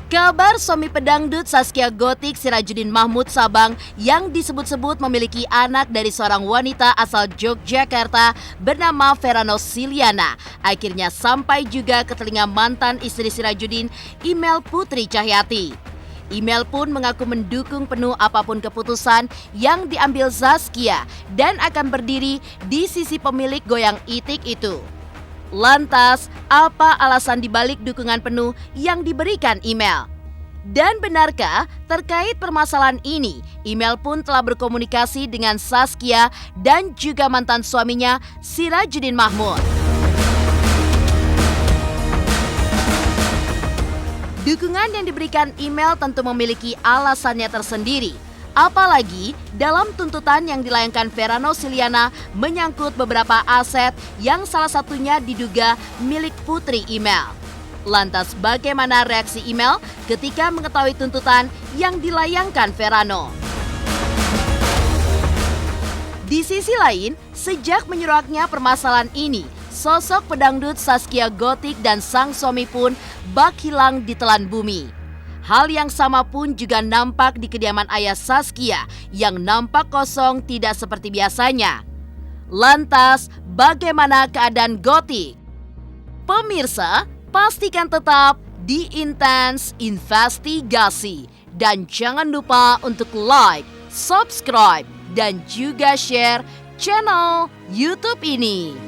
Kabar suami pedangdut Zaskia Gotik Sirajuddin Mahmud Sabang yang disebut-sebut memiliki anak dari seorang wanita asal Yogyakarta bernama Veranos Siliana akhirnya sampai juga ke telinga mantan istri Sirajuddin, Imel Putri Cahyati. Imel pun mengaku mendukung penuh apapun keputusan yang diambil Zaskia dan akan berdiri di sisi pemilik goyang itik itu. Lantas, apa alasan dibalik dukungan penuh yang diberikan Imel? Dan benarkah terkait permasalahan ini, Imel pun telah berkomunikasi dengan Zaskia dan juga mantan suaminya Sirajuddin Mahmud. Dukungan yang diberikan Imel tentu memiliki alasannya tersendiri. Apalagi dalam tuntutan yang dilayangkan Veranos Siliana menyangkut beberapa aset yang salah satunya diduga milik putri Imel. Lantas bagaimana reaksi Imel ketika mengetahui tuntutan yang dilayangkan Verano? Di sisi lain, sejak menyuraknya permasalahan ini, sosok pedangdut Zaskia Gotik dan sang suami pun bak hilang di telan bumi. Hal yang sama pun juga nampak di kediaman ayah Zaskia yang nampak kosong tidak seperti biasanya. Lantas, bagaimana keadaan Gotik? Pemirsa, pastikan tetap di Intens Investigasi. Dan jangan lupa untuk like, subscribe, dan juga share channel YouTube ini.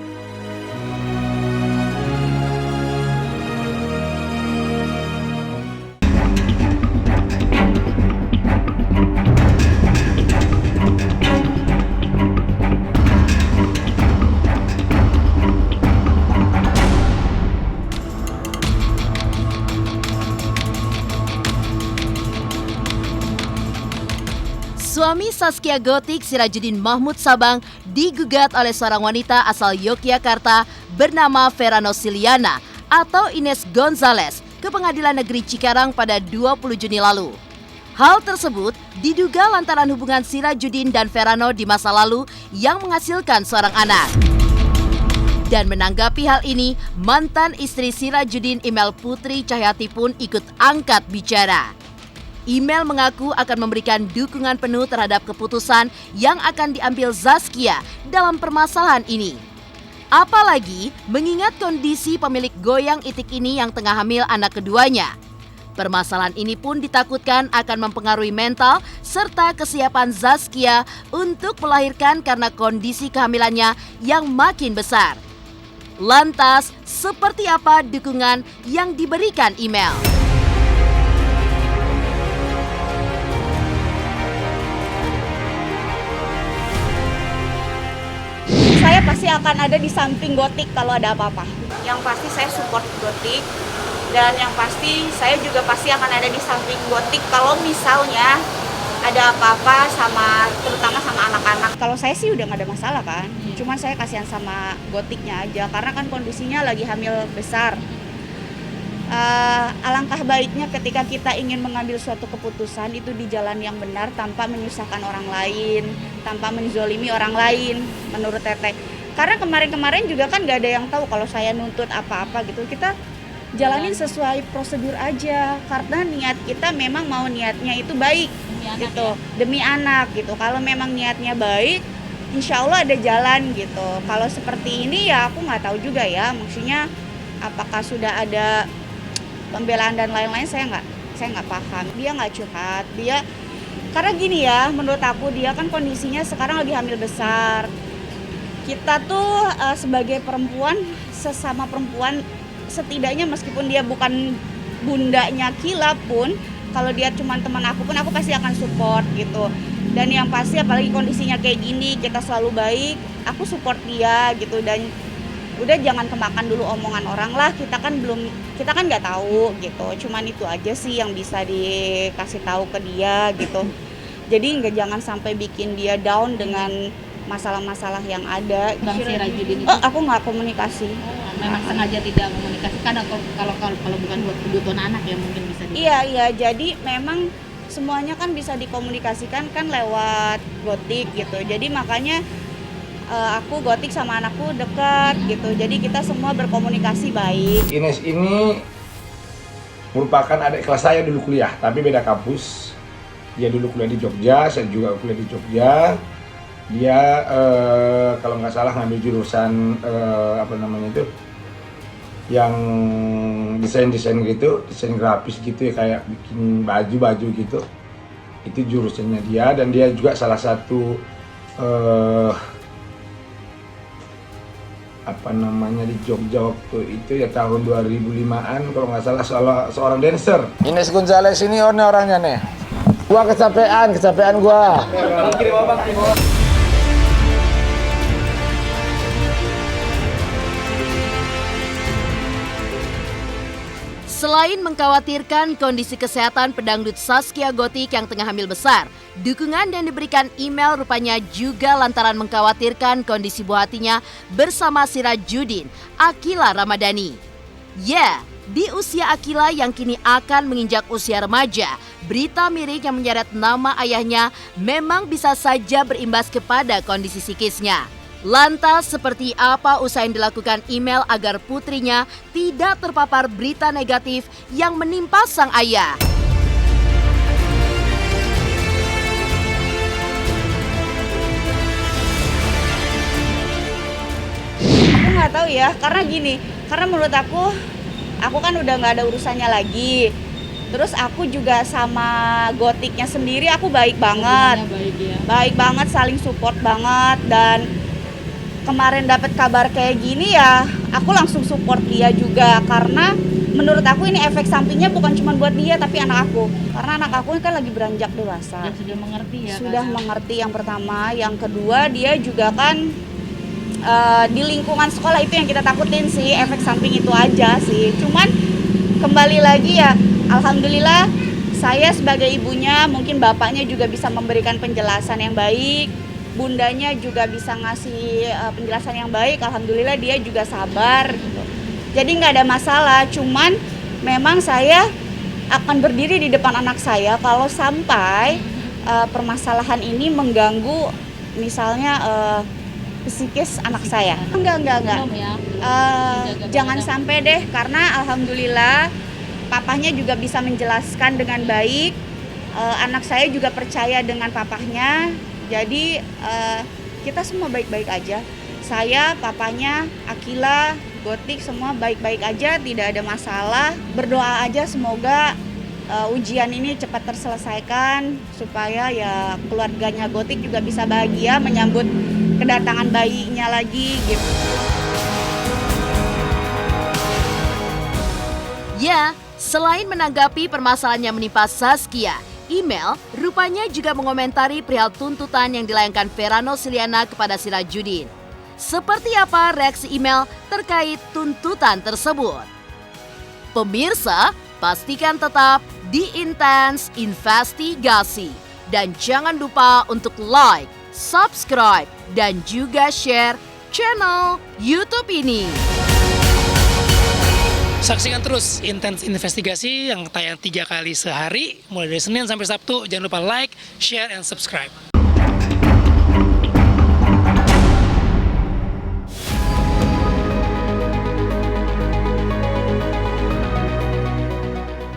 Suami Zaskia Gotik Sirajuddin Mahmud Sabang digugat oleh seorang wanita asal Yogyakarta bernama Veranos Siliana atau Ines Gonzales ke Pengadilan Negeri Cikarang pada 20 Juni lalu. Hal tersebut diduga lantaran hubungan Sirajuddin dan Verano di masa lalu yang menghasilkan seorang anak. Dan menanggapi hal ini, mantan istri Sirajuddin Imel Putri Cahyati pun ikut angkat bicara. Imel mengaku akan memberikan dukungan penuh terhadap keputusan yang akan diambil Zaskia dalam permasalahan ini. Apalagi mengingat kondisi pemilik goyang itik ini yang tengah hamil anak keduanya. Permasalahan ini pun ditakutkan akan mempengaruhi mental serta kesiapan Zaskia untuk melahirkan karena kondisi kehamilannya yang makin besar. Lantas, seperti apa dukungan yang diberikan Imel? Saya pasti akan ada di samping Gotik kalau ada apa-apa. Yang pasti saya support Gotik, dan yang pasti saya juga pasti akan ada di samping Gotik kalau misalnya ada apa-apa terutama sama anak-anak. Kalau saya sih udah nggak ada masalah kan, cuman saya kasihan sama Gotiknya aja karena kan kondisinya lagi hamil besar. Alangkah baiknya ketika kita ingin mengambil suatu keputusan itu di jalan yang benar tanpa menyusahkan orang lain, tanpa menzolimi orang lain menurut Teteh. Karena kemarin-kemarin juga kan gak ada yang tahu kalau saya nuntut apa-apa gitu. Kita jalanin sesuai prosedur aja karena niat kita memang mau niatnya itu baik gitu, demi anak gitu. Kalau memang niatnya baik, insya Allah ada jalan gitu. Kalau seperti ini ya aku nggak tahu juga ya, maksudnya apakah sudah ada pembelaan dan lain-lain, saya nggak paham. Dia nggak curhat, dia karena gini ya, menurut aku dia kan kondisinya sekarang lagi hamil besar. Kita tuh sebagai perempuan, sesama perempuan, setidaknya meskipun dia bukan bundanya Kila pun, kalau dia cuma teman aku pun aku pasti akan support gitu. Dan yang pasti apalagi kondisinya kayak gini, kita selalu baik, aku support dia gitu. Dan udah jangan kemakan dulu omongan orang lah, kita kan nggak tahu gitu. Cuman itu aja sih yang bisa dikasih tahu ke dia gitu. Jadi jangan sampai bikin dia down dengan masalah-masalah yang ada. Bang Sirajuddin itu? Aku nggak komunikasi. Memang sengaja tidak komunikasi karena kalau bukan buat kebutuhan anak ya mungkin bisa. Iya, jadi memang semuanya kan bisa dikomunikasikan kan lewat Gotik gitu. Jadi makanya aku Gotik sama anakku dekat gitu, jadi kita semua berkomunikasi baik. Ines ini merupakan adik kelas saya dulu kuliah, tapi beda kampus. Dia dulu kuliah di Jogja, saya juga kuliah di Jogja. Dia kalau nggak salah ngambil jurusan apa namanya itu, yang desain gitu, desain grafis gitu ya, kayak bikin baju gitu. Itu jurusannya dia, dan dia juga salah satu apa namanya di Jogja waktu itu ya tahun 2005-an kalau nggak salah, seorang dancer. Ines Gonzales ini orangnya nih. Gua kecapean gua. Selain mengkhawatirkan kondisi kesehatan pedangdut Zaskia Gotik yang tengah hamil besar, dukungan yang diberikan Email rupanya juga lantaran mengkhawatirkan kondisi buah hatinya bersama Sirajuddin, Akila Ramadhani. Ya, di usia Akila yang kini akan menginjak usia remaja, berita miring yang menyeret nama ayahnya memang bisa saja berimbas kepada kondisi psikisnya. Lantas seperti apa usaha yang dilakukan Email agar putrinya tidak terpapar berita negatif yang menimpa sang ayah? Aku nggak tahu ya, karena gini, karena menurut aku kan udah nggak ada urusannya lagi. Terus aku juga sama Gotiknya sendiri aku baik banget, baik banget, saling support banget. Dan kemarin dapat kabar kayak gini ya, aku langsung support dia juga, karena menurut aku ini efek sampingnya bukan cuma buat dia tapi anak aku, karena anak aku kan lagi beranjak dewasa. Dan sudah mengerti ya. Sudah mengerti yang pertama, yang kedua dia juga kan di lingkungan sekolah itu yang kita takutin sih, efek samping itu aja sih. Cuman kembali lagi ya, alhamdulillah saya sebagai ibunya, mungkin bapaknya juga bisa memberikan penjelasan yang baik. Bundanya juga bisa ngasih penjelasan yang baik, alhamdulillah dia juga sabar gitu. Jadi nggak ada masalah, cuman memang saya akan berdiri di depan anak saya kalau sampai permasalahan ini mengganggu misalnya psikis anak saya. Enggak. Ya. Jangan sampai deh, karena alhamdulillah papahnya juga bisa menjelaskan dengan baik. Anak saya juga percaya dengan papahnya. Jadi kita semua baik-baik aja. Saya, papanya, Akila, Gotik semua baik-baik aja, tidak ada masalah. Berdoa aja semoga ujian ini cepat terselesaikan supaya ya keluarganya Gotik juga bisa bahagia menyambut kedatangan bayinya lagi gitu. Ya, selain menanggapi permasalahan yang menimpa Zaskia, Email rupanya juga mengomentari perihal tuntutan yang dilayangkan Verano Siliana kepada Sirajuddin. Seperti apa reaksi Email terkait tuntutan tersebut? Pemirsa, pastikan tetap di Intens Investigasi. Dan jangan lupa untuk like, subscribe, dan juga share channel YouTube ini. Saksikan terus Intens Investigasi yang tayang 3 kali sehari, mulai dari Senin sampai Sabtu. Jangan lupa like, share, and subscribe.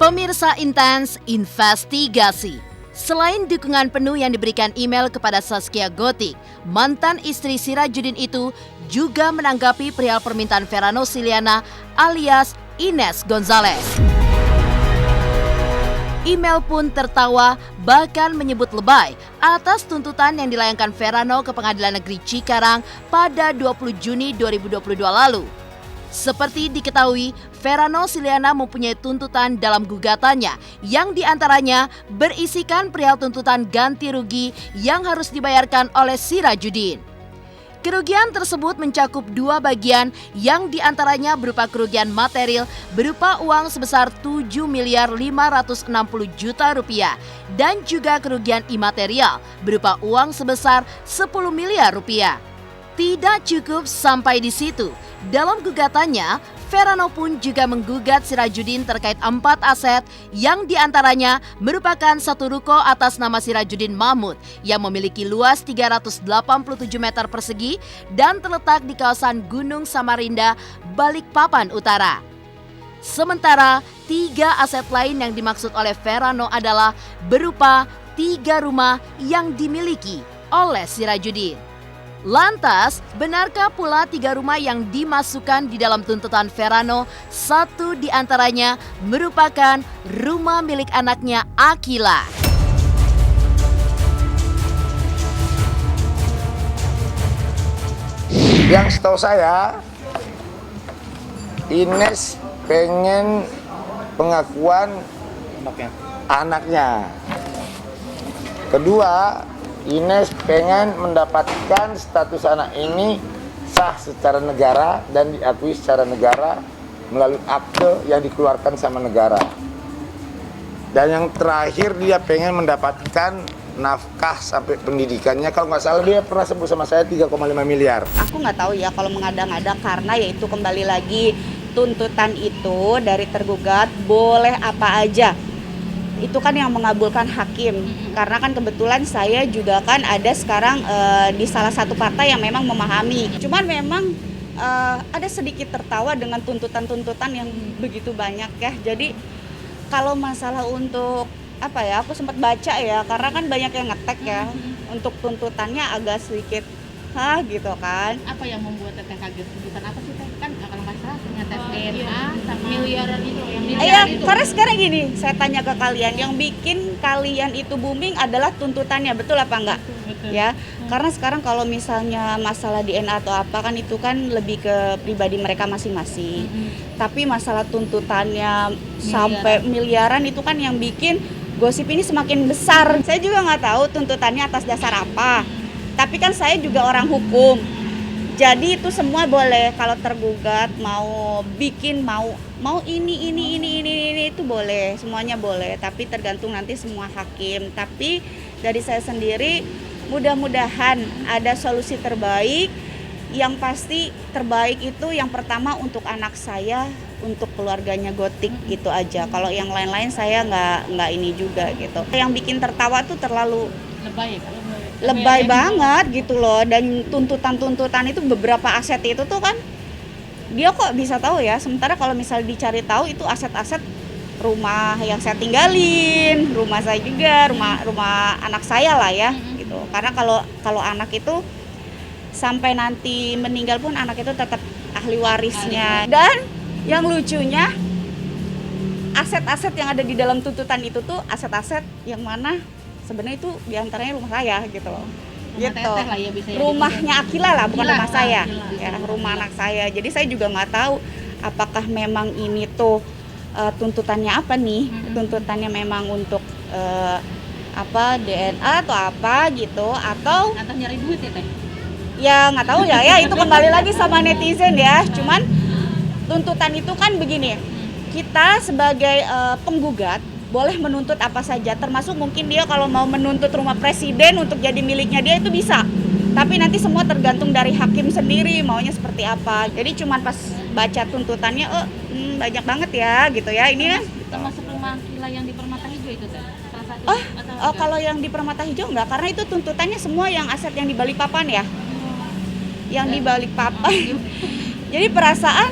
Pemirsa Intens Investigasi, selain dukungan penuh yang diberikan Email kepada Zaskia Gotik, mantan istri Sirajuddin itu juga menanggapi perihal permintaan Verano Siliana alias Ines Gonzales. Email pun tertawa bahkan menyebut lebay atas tuntutan yang dilayangkan Verano ke Pengadilan Negeri Cikarang pada 20 Juni 2022 lalu. Seperti diketahui, Verano Siliana mempunyai tuntutan dalam gugatannya yang diantaranya berisikan perihal tuntutan ganti rugi yang harus dibayarkan oleh Sirajuddin. Kerugian tersebut mencakup 2 bagian yang diantaranya berupa kerugian material berupa uang sebesar 7.560 juta rupiah dan juga kerugian imaterial berupa uang sebesar 10 miliar rupiah. Tidak cukup sampai di situ. Dalam gugatannya, Verano pun juga menggugat Sirajuddin terkait 4 aset yang diantaranya merupakan 1 ruko atas nama Sirajuddin Mahmud yang memiliki luas 387 meter persegi dan terletak di kawasan Gunung Samarinda, Balikpapan Utara. Sementara 3 aset lain yang dimaksud oleh Verano adalah berupa 3 rumah yang dimiliki oleh Sirajudin. Lantas, benarkah pula 3 rumah yang dimasukkan di dalam tuntutan Verano, 1 di antaranya merupakan rumah milik anaknya Akila? Yang setahu saya, Ines pengen pengakuan anaknya. Kedua, Ines pengen mendapatkan status anak ini sah secara negara dan diakui secara negara melalui akte yang dikeluarkan sama negara. Dan yang terakhir, dia pengen mendapatkan nafkah sampai pendidikannya. Kalau nggak salah dia pernah sebut sama saya 3,5 miliar. Aku nggak tahu ya kalau mengada-ngada, karena yaitu kembali lagi tuntutan itu dari tergugat boleh apa aja. Itu kan yang mengabulkan hakim. Karena kan kebetulan saya juga kan ada sekarang di salah satu partai yang memang memahami. Cuman memang ada sedikit tertawa dengan tuntutan-tuntutan yang begitu banyak ya. Jadi kalau masalah untuk apa ya, aku sempat baca ya, karena kan banyak yang ngetek ya, untuk tuntutannya agak sedikit gitu kan. Apa yang membuat Teteh kaget? Tuntutan apa sih Teh? Kan kalau nggak salah ternyata DNA sama miliaran itu yang Iya, karena sekarang gini, saya tanya ke kalian, yang bikin kalian itu booming adalah tuntutannya, betul apa enggak? Betul. Ya, karena sekarang kalau misalnya masalah DNA atau apa kan itu kan lebih ke pribadi mereka masing-masing. Tapi masalah tuntutannya sampai miliaran itu kan yang bikin gosip ini semakin besar. Saya juga nggak tahu tuntutannya atas dasar apa. Tapi kan saya juga orang hukum. Jadi itu semua boleh, kalau tergugat mau bikin mau ini itu boleh, semuanya boleh. Tapi tergantung nanti semua hakim. Tapi dari saya sendiri mudah-mudahan ada solusi terbaik. Yang pasti terbaik itu yang pertama untuk anak saya, untuk keluarganya Gotik gitu aja. Kalau yang lain-lain saya nggak ini juga gitu. Yang bikin tertawa tuh terlalu lebay ya? lebay banget gitu loh. Dan tuntutan-tuntutan itu beberapa aset itu tuh kan dia kok bisa tahu ya. Sementara kalau misal dicari tahu itu aset-aset rumah yang saya tinggalin, rumah saya juga, rumah anak saya lah ya gitu. Karena kalau anak itu sampai nanti meninggal pun anak itu tetap ahli warisnya. Dan yang lucunya aset-aset yang ada di dalam tuntutan itu tuh aset-aset yang mana sebenarnya itu diantaranya rumah saya gitu loh. Rumah Gitu. Teteh lah ya, bisa ya Rumahnya Akila lah, bukan Akila, rumah saya. Akila. Ya, rumah anak saya. Jadi saya juga nggak tahu apakah memang ini tuh tuntutannya apa nih? Tuntutannya memang untuk apa DNA atau apa gitu, atau nyari duit ya Teh? ya nggak tahu ya itu kembali lagi sama netizen ya. Cuman tuntutan itu kan begini, kita sebagai penggugat boleh menuntut apa saja, termasuk mungkin dia kalau mau menuntut rumah presiden untuk jadi miliknya dia itu bisa. Tapi nanti semua tergantung dari hakim sendiri maunya seperti apa. Jadi cuman pas baca tuntutannya banyak banget ya gitu ya. Ini kan Termasuk rumah Akila yang di Permata Hijau itu Teh? Salah satu atau enggak? kalau yang di Permata Hijau enggak, karena itu tuntutannya semua yang aset yang di Balikpapan ya. Yang di Balikpapan. Jadi perasaan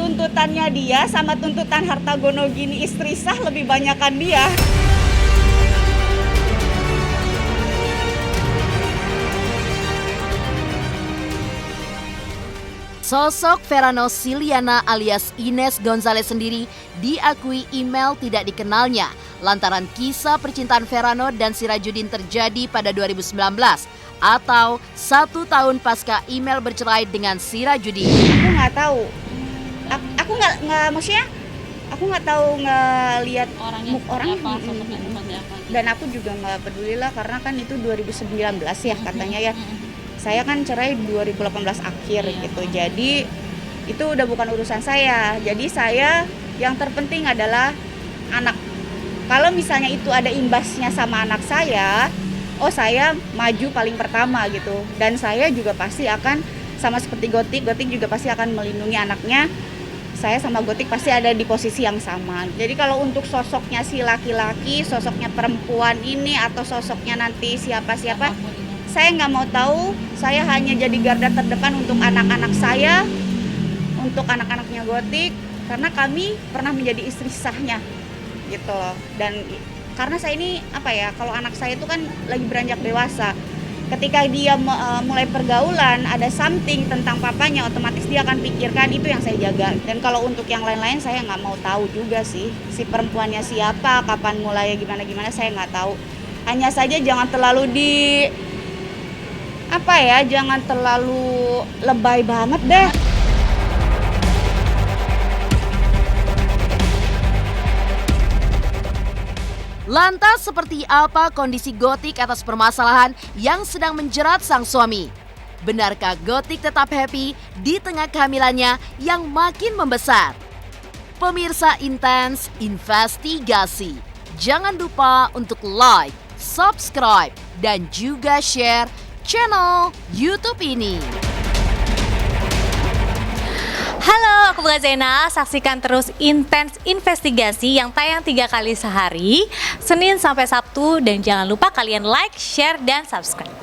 tuntutannya dia sama tuntutan harta gono gini istri sah lebih banyakan dia. Sosok Verano Siliana alias Ines Gonzales sendiri diakui email tidak dikenalnya lantaran kisah percintaan Verano dan Sirajudin terjadi pada 2019 atau 1 tahun pasca email bercerai dengan Sirajudin. Aku nggak tahu. Aku nggak maksudnya aku nggak tahu ngelihat Orangnya orang seperti apa, sosoknya seperti apa gitu. dan aku juga nggak peduli lah karena kan itu 2019 ya katanya ya. Saya kan cerai 2018 akhir gitu. Jadi itu udah bukan urusan saya. Jadi saya yang terpenting adalah anak. Kalau misalnya itu ada imbasnya sama anak saya, saya maju paling pertama gitu. Dan saya juga pasti akan sama seperti Gotik juga pasti akan melindungi anaknya. Saya sama Gotik pasti ada di posisi yang sama. Jadi kalau untuk sosoknya si laki-laki, sosoknya perempuan ini atau sosoknya nanti siapa-siapa, saya nggak mau tahu. Saya hanya jadi garda terdepan untuk anak-anak saya, untuk anak-anaknya Gotik. karena kami pernah menjadi istri sahnya gitu loh. Dan karena saya ini kalau anak saya itu kan lagi beranjak dewasa, ketika dia mulai pergaulan ada something tentang papanya, otomatis dia akan pikirkan, itu yang saya jaga. Dan kalau untuk yang lain-lain saya nggak mau tahu juga sih, si perempuannya siapa, kapan mulai, gimana saya nggak tahu. Hanya saja jangan terlalu jangan terlalu lebay banget deh. Lantas seperti apa kondisi Gotik atas permasalahan yang sedang menjerat sang suami? Benarkah Gotik tetap happy di tengah kehamilannya yang makin membesar? Pemirsa Intens Investigasi, jangan lupa untuk like, subscribe, dan juga share channel YouTube ini. Halo, aku Bunga Zainal. Saksikan terus Intens Investigasi yang tayang 3 kali sehari, Senin sampai Sabtu. Dan jangan lupa kalian like, share, dan subscribe.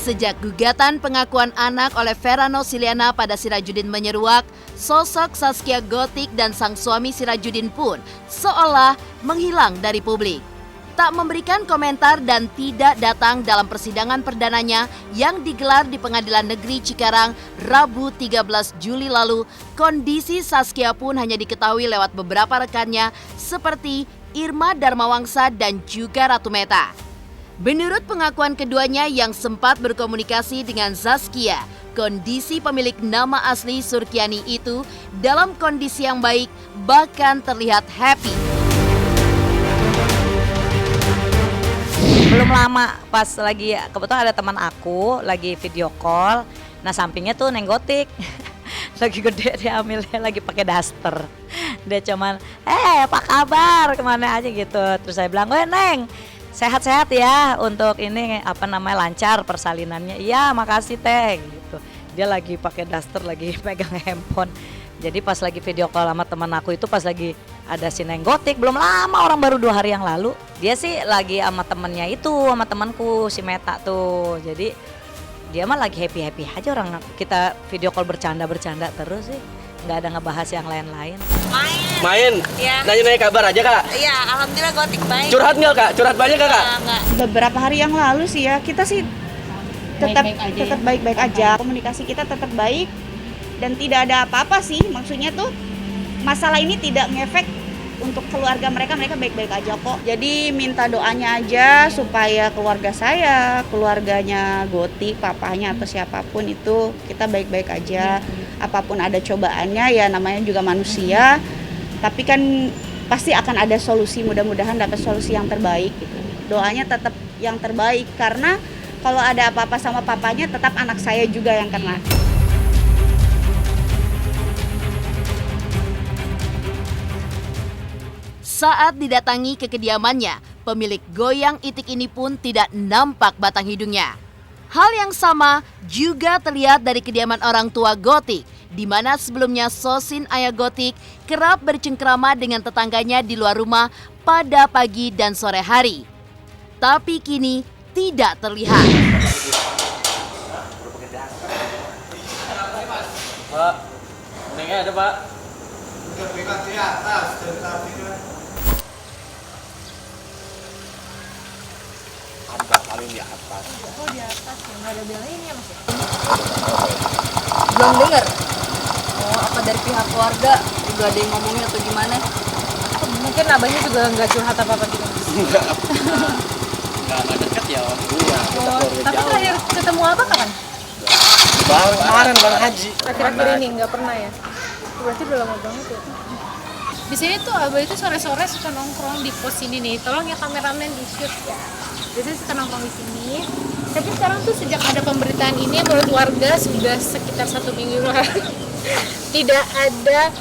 Sejak gugatan pengakuan anak oleh Vera Nosiliana pada Sirajudin menyeruak, sosok Zaskia Gotik dan sang suami Sirajudin pun seolah menghilang dari publik. Tak memberikan komentar dan tidak datang dalam persidangan perdananya yang digelar di Pengadilan Negeri Cikarang Rabu 13 Juli lalu, kondisi Zaskia pun hanya diketahui lewat beberapa rekannya seperti Irma Darmawangsa dan juga Ratu Meta. Menurut pengakuan keduanya yang sempat berkomunikasi dengan Zaskia, kondisi pemilik nama asli Surkiani itu dalam kondisi yang baik, bahkan terlihat happy. Belum lama pas lagi kebetulan ada teman aku lagi video call, nah sampingnya tuh Neng Gotik. Lagi gede dia hamilnya, lagi pakai daster. Dia cuman, apa kabar, kemana aja gitu. Terus saya bilang, Neng, sehat-sehat ya untuk ini lancar persalinannya. Iya, makasih teh gitu. Dia lagi pakai daster, lagi pegang handphone. Jadi pas lagi video call sama teman aku itu pas lagi ada si Neng Gotik, belum lama, orang baru 2 hari yang lalu. Dia sih lagi sama temennya itu, sama temanku si Meta tuh. Jadi dia mah lagi happy-happy aja, orang kita video call bercanda terus sih. Nggak ada ngebahas yang lain-lain. Main? Iya. Nanya-nanya kabar aja kak? Iya, alhamdulillah Gotik baik. Curhat nggak kak? Curhat banyak nggak kak? Enggak. Beberapa hari yang lalu sih ya, kita sih tetap Baik-baik aja ya? baik-baik aja. Komunikasi kita tetap baik dan tidak ada apa-apa sih. Maksudnya tuh masalah ini tidak ngefek untuk keluarga mereka baik-baik aja kok. Jadi minta doanya aja supaya keluarga saya, keluarganya Gotik, papahnya atau siapapun itu kita baik-baik aja. Apapun ada cobaannya, ya namanya juga manusia. Tapi kan pasti akan ada solusi, mudah-mudahan dapat solusi yang terbaik gitu. Doanya tetap yang terbaik karena kalau ada apa-apa sama papanya tetap anak saya juga yang kena. Saat didatangi ke kediamannya, pemilik goyang itik ini pun tidak nampak batang hidungnya. Hal yang sama juga terlihat dari kediaman orang tua Gotik, di mana sebelumnya Sosin ayah Gotik kerap bercengkrama dengan tetangganya di luar rumah pada pagi dan sore hari. Tapi kini tidak terlihat. Pak, Nengnya ada pak? Ada paling di atas. Oh, di atas ya, nggak ada bel ini ya Mas? Belum dengar. Oh, apa dari pihak keluarga juga ada yang ngomongin atau gimana? Mungkin abahnya juga nggak curhat apa-apa gitu. Enggak dekat ya om. Iya, kita keluarga Tapi jauh. terakhir ketemu abah kapan? Kemarin bang Haji. Akhir-akhir ini nggak pernah ya? Berarti udah lama banget ya? Di sini tuh abah itu sore-sore suka nongkrong di pos ini nih. Tolong ya kameramen di shoot ya. Biasanya suka nongkrong di sini. Tapi sekarang tuh sejak ada pemberitaan ini menurut warga sudah sekitar 1 minggu lalu tidak ada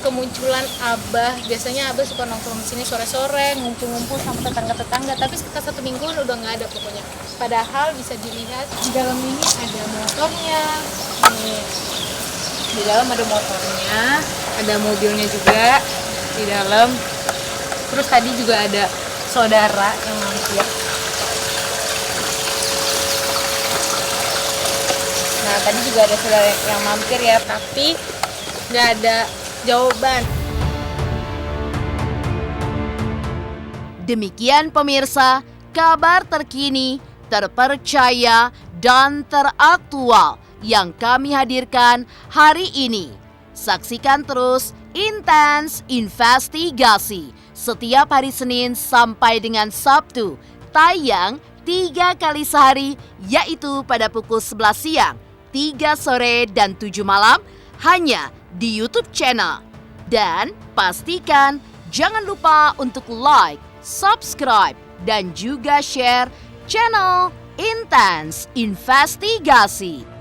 kemunculan abah. Biasanya abah suka nongkrong di sini sore-sore, ngumpul-ngumpul sama tetangga-tetangga. Tapi sekitar 1 mingguan udah nggak ada pokoknya. Padahal bisa dilihat di dalam ini ada motornya. Nih, di dalam ada motornya, ada mobilnya juga. di dalam. Terus tadi juga ada saudara yang mampir. Nah, tadi juga ada saudara yang mampir ya, tapi nggak ada jawaban. Demikian pemirsa, kabar terkini, terpercaya, dan teraktual yang kami hadirkan hari ini. Saksikan terus Intens Investigasi setiap hari Senin sampai dengan Sabtu, tayang 3 kali sehari, yaitu pada pukul 11 siang, 3 sore, dan 7 malam, hanya di YouTube channel. Dan pastikan jangan lupa untuk like, subscribe, dan juga share channel Intens Investigasi.